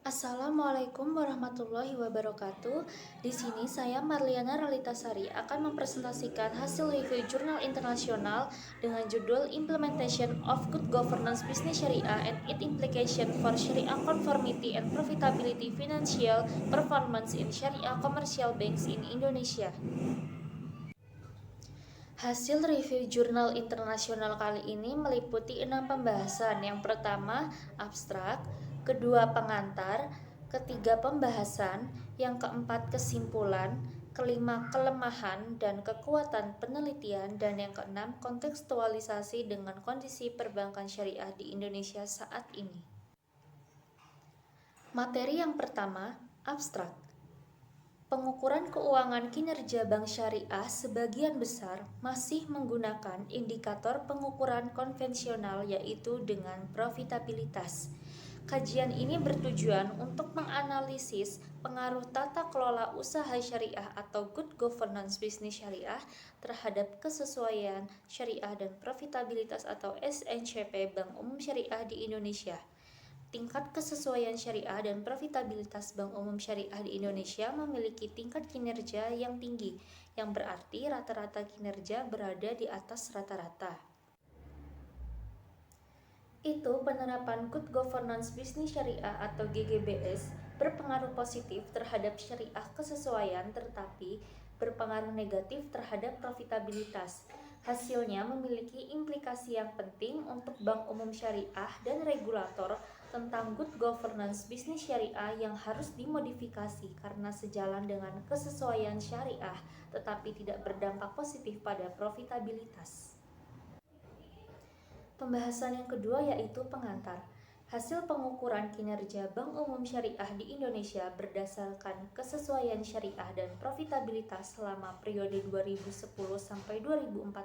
Assalamualaikum warahmatullahi wabarakatuh. Di sini saya Marliana Ralitasari akan mempresentasikan hasil review jurnal internasional dengan judul Implementation of Good Governance Business Syariah and its Implication for Sharia Conformity and Profitability Financial Performance in Sharia Commercial Banks in Indonesia. Hasil review jurnal internasional kali ini meliputi 6 pembahasan. Yang pertama, abstrak, kedua, pengantar, ketiga, pembahasan, yang keempat, kesimpulan, kelima, kelemahan dan kekuatan penelitian, dan yang keenam, kontekstualisasi dengan kondisi perbankan syariah di Indonesia saat ini. Materi yang pertama, abstrak. Pengukuran keuangan kinerja bank syariah sebagian besar masih menggunakan indikator pengukuran konvensional yaitu dengan profitabilitas. Kajian ini bertujuan untuk menganalisis pengaruh tata kelola usaha syariah atau good governance bisnis syariah terhadap kesesuaian syariah dan profitabilitas atau SNCP Bank Umum Syariah di Indonesia. Tingkat kesesuaian syariah dan profitabilitas Bank Umum Syariah di Indonesia memiliki tingkat kinerja yang tinggi, yang berarti rata-rata kinerja berada di atas rata-rata. Itu penerapan Good Governance Business Syariah atau GGBS berpengaruh positif terhadap syariah kesesuaian tetapi berpengaruh negatif terhadap profitabilitas. Hasilnya memiliki implikasi yang penting untuk Bank Umum Syariah dan regulator tentang good governance bisnis syariah yang harus dimodifikasi karena sejalan dengan kesesuaian syariah tetapi tidak berdampak positif pada profitabilitas. Pembahasan yang kedua yaitu pengantar. Hasil pengukuran kinerja Bank Umum Syariah di Indonesia berdasarkan kesesuaian syariah dan profitabilitas selama periode 2010 sampai 2014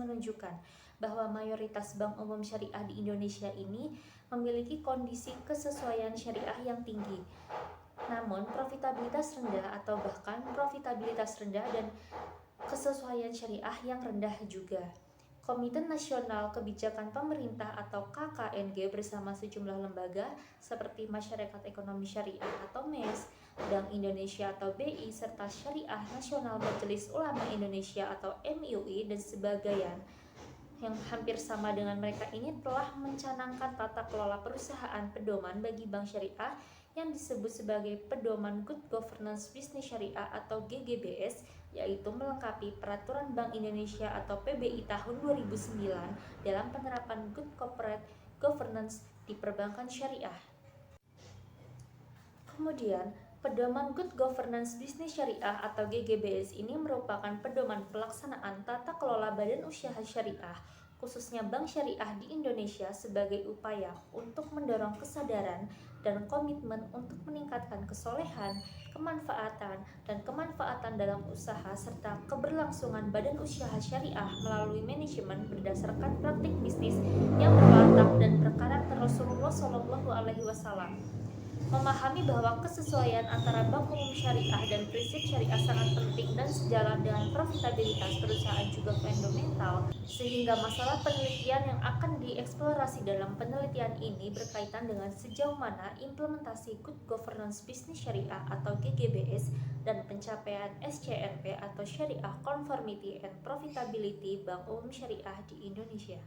menunjukkan bahwa mayoritas Bank Umum Syariah di Indonesia ini memiliki kondisi kesesuaian syariah yang tinggi. Namun profitabilitas rendah atau bahkan profitabilitas rendah dan kesesuaian syariah yang rendah juga. Komite Nasional Kebijakan Pemerintah atau KKNG bersama sejumlah lembaga seperti Masyarakat Ekonomi Syariah atau MES, Bank Indonesia atau BI, serta Syariah Nasional Majelis Ulama Indonesia atau MUI dan sebagaian yang hampir sama dengan mereka ini telah mencanangkan tata kelola perusahaan pedoman bagi bank syariah yang disebut sebagai Pedoman Good Governance Business Syariah atau GGBS, yaitu melengkapi Peraturan Bank Indonesia atau PBI tahun 2009 dalam penerapan Good Corporate Governance di perbankan syariah. Kemudian, Pedoman Good Governance Business Syariah atau GGBS ini merupakan pedoman pelaksanaan tata kelola badan usaha syariah, khususnya bank syariah di Indonesia sebagai upaya untuk mendorong kesadaran dan komitmen untuk meningkatkan kesolehan, kemanfaatan, dan kemanfaatan dalam usaha serta keberlangsungan badan usaha syariah melalui manajemen berdasarkan praktik bisnis yang berwatak dan berkarakter Rasulullah SAW. Memahami bahwa kesesuaian antara bank umum syariah dan prinsip syariah sangat penting dan sejalan dengan profitabilitas perusahaan juga fundamental, sehingga masalah penelitian yang akan dieksplorasi dalam penelitian ini berkaitan dengan sejauh mana implementasi Good Governance Business Syariah atau GGBS dan pencapaian SCNP atau Syariah Conformity and Profitability Bank Umum Syariah di Indonesia.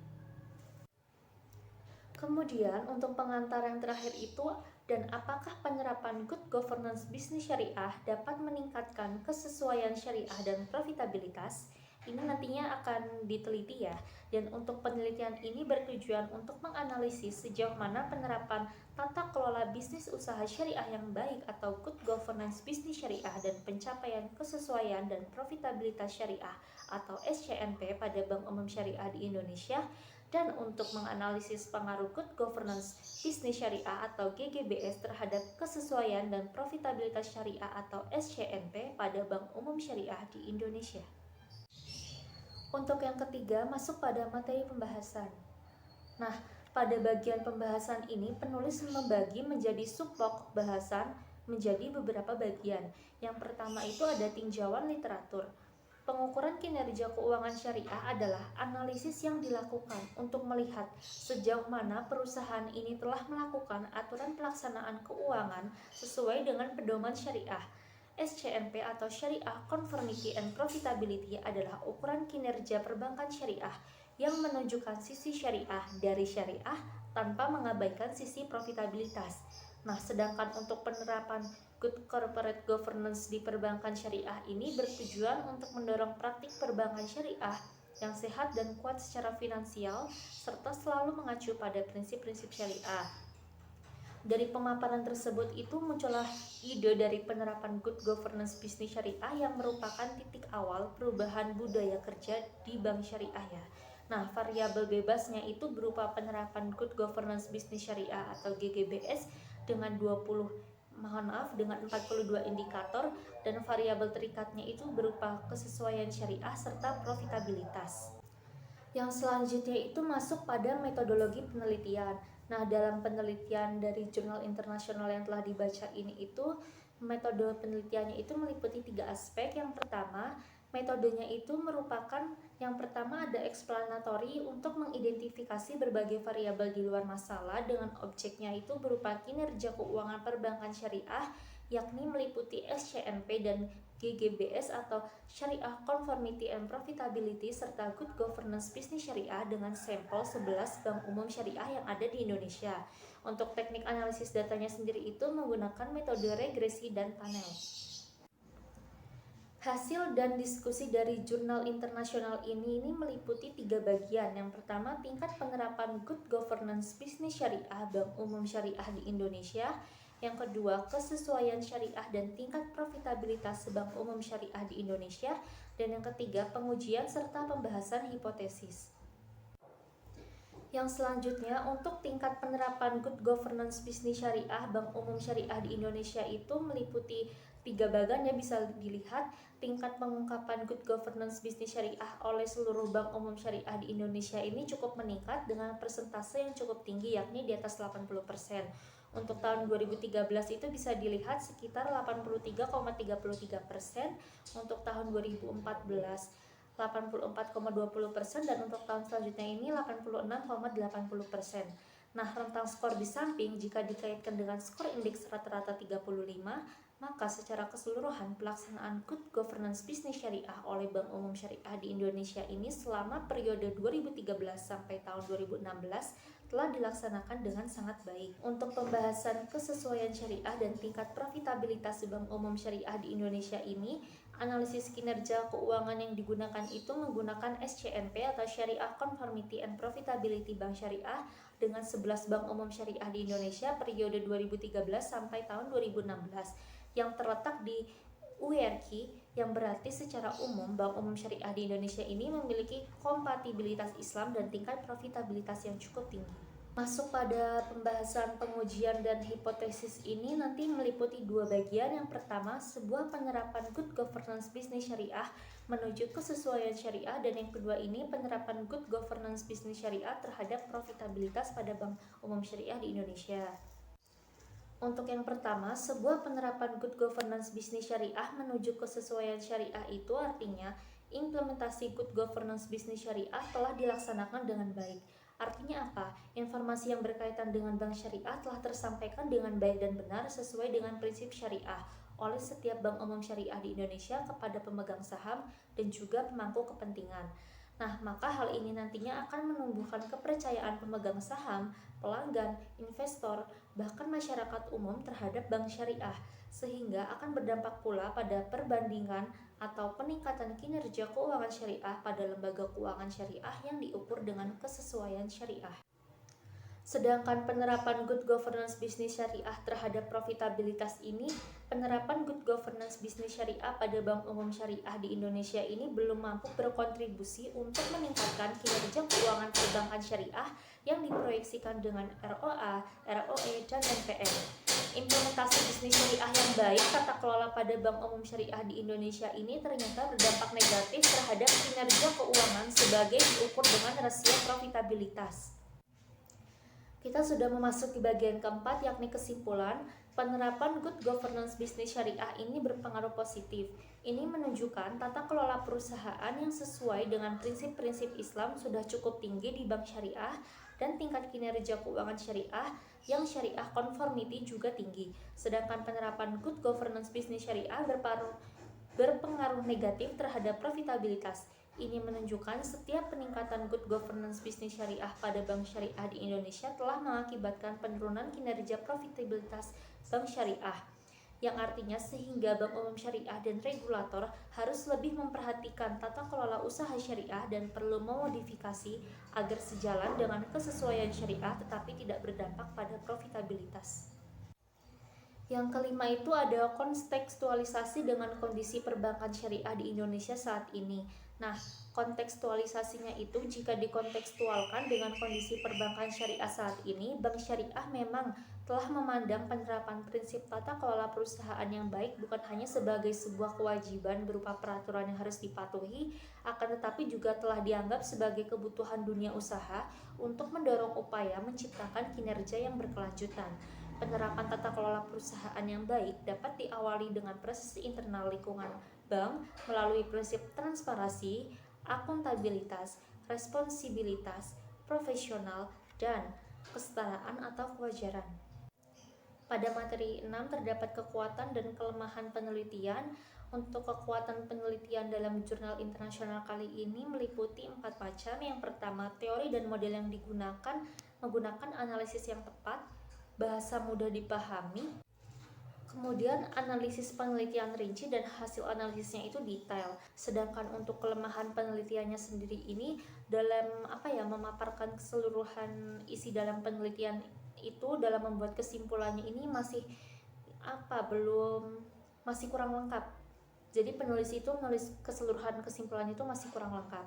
Kemudian untuk pengantar yang terakhir itu, dan apakah penerapan good governance bisnis syariah dapat meningkatkan kesesuaian syariah dan profitabilitas? Ini nantinya akan diteliti ya. Dan untuk penelitian ini bertujuan untuk menganalisis sejauh mana penerapan tata kelola bisnis usaha syariah yang baik atau good governance bisnis syariah dan pencapaian kesesuaian dan profitabilitas syariah atau SCNP pada Bank Umum Syariah di Indonesia, dan untuk menganalisis pengaruh good governance bisnis syariah atau GGBS terhadap kesesuaian dan profitabilitas syariah atau SCNP pada Bank Umum Syariah di Indonesia. Untuk yang ketiga, masuk pada materi pembahasan. Nah, pada bagian pembahasan ini penulis membagi menjadi sub-pokok bahasan menjadi beberapa bagian. Yang pertama itu ada tinjauan literatur. Pengukuran kinerja keuangan syariah adalah analisis yang dilakukan untuk melihat sejauh mana perusahaan ini telah melakukan aturan pelaksanaan keuangan sesuai dengan pedoman syariah. SCNP atau Syariah Conformity and Profitability adalah ukuran kinerja perbankan syariah yang menunjukkan sisi syariah dari syariah tanpa mengabaikan sisi profitabilitas. Nah, sedangkan untuk penerapan Good Corporate Governance di perbankan syariah ini bertujuan untuk mendorong praktik perbankan syariah yang sehat dan kuat secara finansial serta selalu mengacu pada prinsip-prinsip syariah. Dari pemaparan tersebut itu muncullah ide dari penerapan Good Governance bisnis syariah yang merupakan titik awal perubahan budaya kerja di bank syariah ya. Nah, variabel bebasnya itu berupa penerapan Good Governance bisnis syariah atau GGBS dengan 42 indikator, dan variabel terikatnya itu berupa kesesuaian syariah serta profitabilitas. Yang selanjutnya itu masuk pada metodologi penelitian. Nah, dalam penelitian dari jurnal internasional yang telah dibaca ini itu metode penelitiannya itu meliputi 3 aspek. Yang pertama, metodenya itu merupakan yang pertama ada explanatory untuk mengidentifikasi berbagai variabel di luar masalah dengan objeknya itu berupa kinerja keuangan perbankan syariah, yakni meliputi SCNP dan GGBS atau Syariah Conformity and Profitability serta Good Governance bisnis syariah dengan sampel 11 bank umum syariah yang ada di Indonesia. Untuk teknik analisis datanya sendiri itu menggunakan metode regresi dan panel. Hasil dan diskusi dari jurnal internasional ini meliputi 3 bagian. Yang pertama, tingkat penerapan Good Governance bisnis syariah bank umum syariah di Indonesia. Yang kedua, kesesuaian syariah dan tingkat profitabilitas bank umum syariah di Indonesia. Dan yang ketiga, pengujian serta pembahasan hipotesis. Yang selanjutnya, untuk tingkat penerapan Good Governance bisnis syariah bank umum syariah di Indonesia itu meliputi 3 bagian ya, bisa dilihat. Tingkat pengungkapan Good Governance bisnis syariah oleh seluruh bank umum syariah di Indonesia ini cukup meningkat dengan persentase yang cukup tinggi, yakni di atas 80%. Untuk tahun 2013 itu bisa dilihat sekitar 83,33%, untuk tahun 2014 84,20%, dan untuk tahun selanjutnya ini 86,80%. Nah, rentang skor di samping jika dikaitkan dengan skor indeks rata-rata 35, maka secara keseluruhan pelaksanaan Good Governance bisnis syariah oleh Bank Umum Syariah di Indonesia ini selama periode 2013 sampai tahun 2016 telah dilaksanakan dengan sangat baik. Untuk pembahasan kesesuaian syariah dan tingkat profitabilitas Bank Umum Syariah di Indonesia ini, analisis kinerja keuangan yang digunakan itu menggunakan SCNP atau Syariah Conformity and Profitability Bank Syariah dengan 11 bank umum syariah di Indonesia periode 2013 sampai tahun 2016 yang terletak di UERKI, yang berarti secara umum bank umum syariah di Indonesia ini memiliki kompatibilitas Islam dan tingkat profitabilitas yang cukup tinggi. Masuk pada pembahasan pengujian dan hipotesis ini nanti meliputi 2 bagian. Yang pertama, sebuah penerapan Good Governance bisnis syariah menuju kesesuaian syariah, dan yang kedua ini penerapan Good Governance bisnis syariah terhadap profitabilitas pada bank umum syariah di Indonesia. Untuk yang pertama, sebuah penerapan Good Governance bisnis syariah menuju kesesuaian syariah itu artinya implementasi Good Governance bisnis syariah telah dilaksanakan dengan baik. Artinya apa? Informasi yang berkaitan dengan bank syariah telah tersampaikan dengan baik dan benar sesuai dengan prinsip syariah oleh setiap bank umum syariah di Indonesia kepada pemegang saham dan juga pemangku kepentingan. Nah, maka hal ini nantinya akan menumbuhkan kepercayaan pemegang saham, pelanggan, investor, bahkan masyarakat umum terhadap bank syariah, sehingga akan berdampak pula pada perbandingan atau peningkatan kinerja keuangan syariah pada lembaga keuangan syariah yang diukur dengan kesesuaian syariah. Sedangkan penerapan Good Governance bisnis syariah terhadap profitabilitas ini, penerapan Good Governance bisnis syariah pada bank umum syariah di Indonesia ini belum mampu berkontribusi untuk meningkatkan kinerja keuangan perbankan syariah yang diproyeksikan dengan ROA, ROE, dan NPL. Implementasi bisnis syariah yang baik tata kelola pada bank umum syariah di Indonesia ini ternyata berdampak negatif terhadap kinerja keuangan sebagai diukur dengan rasio profitabilitas. Kita sudah memasuki bagian keempat, yakni kesimpulan. Penerapan good governance bisnis syariah ini berpengaruh positif. Ini menunjukkan tata kelola perusahaan yang sesuai dengan prinsip-prinsip Islam sudah cukup tinggi di bank syariah, dan tingkat kinerja keuangan syariah yang syariah conformity juga tinggi. Sedangkan penerapan good governance bisnis syariah berpengaruh negatif terhadap profitabilitas. Ini menunjukkan setiap peningkatan good governance bisnis syariah pada bank syariah di Indonesia telah mengakibatkan penurunan kinerja profitabilitas bank syariah, yang artinya sehingga bank umum syariah dan regulator harus lebih memperhatikan tata kelola usaha syariah dan perlu memodifikasi agar sejalan dengan kesesuaian syariah tetapi tidak berdampak pada profitabilitas. Yang kelima itu ada kontekstualisasi dengan kondisi perbankan syariah di Indonesia saat ini. Nah, kontekstualisasinya itu jika dikontekstualkan dengan kondisi perbankan syariah saat ini, bank syariah memang telah memandang penerapan prinsip tata kelola perusahaan yang baik bukan hanya sebagai sebuah kewajiban berupa peraturan yang harus dipatuhi, akan tetapi juga telah dianggap sebagai kebutuhan dunia usaha untuk mendorong upaya menciptakan kinerja yang berkelanjutan. Penerapan tata kelola perusahaan yang baik dapat diawali dengan proses internal lingkungan bank melalui prinsip transparansi, akuntabilitas, responsibilitas, profesional, dan kesetaraan atau kewajaran. Pada materi 6 terdapat kekuatan dan kelemahan penelitian. Untuk kekuatan penelitian dalam jurnal internasional kali ini meliputi 4 macam. Yang pertama, teori dan model yang digunakan menggunakan analisis yang tepat, bahasa mudah dipahami, kemudian analisis penelitian rinci dan hasil analisisnya itu detail. Sedangkan untuk kelemahan penelitiannya sendiri ini dalam memaparkan keseluruhan isi dalam penelitian itu dalam membuat kesimpulannya ini masih kurang lengkap. Jadi penulis itu menulis keseluruhan kesimpulannya itu masih kurang lengkap.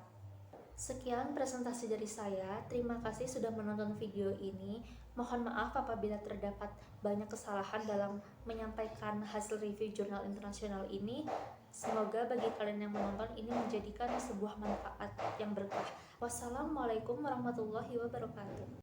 Sekian presentasi dari saya. Terima kasih sudah menonton video ini. Mohon maaf apabila terdapat banyak kesalahan dalam menyampaikan hasil review jurnal internasional ini. Semoga bagi kalian yang menonton ini menjadikan sebuah manfaat yang berkah. Wassalamualaikum warahmatullahi wabarakatuh.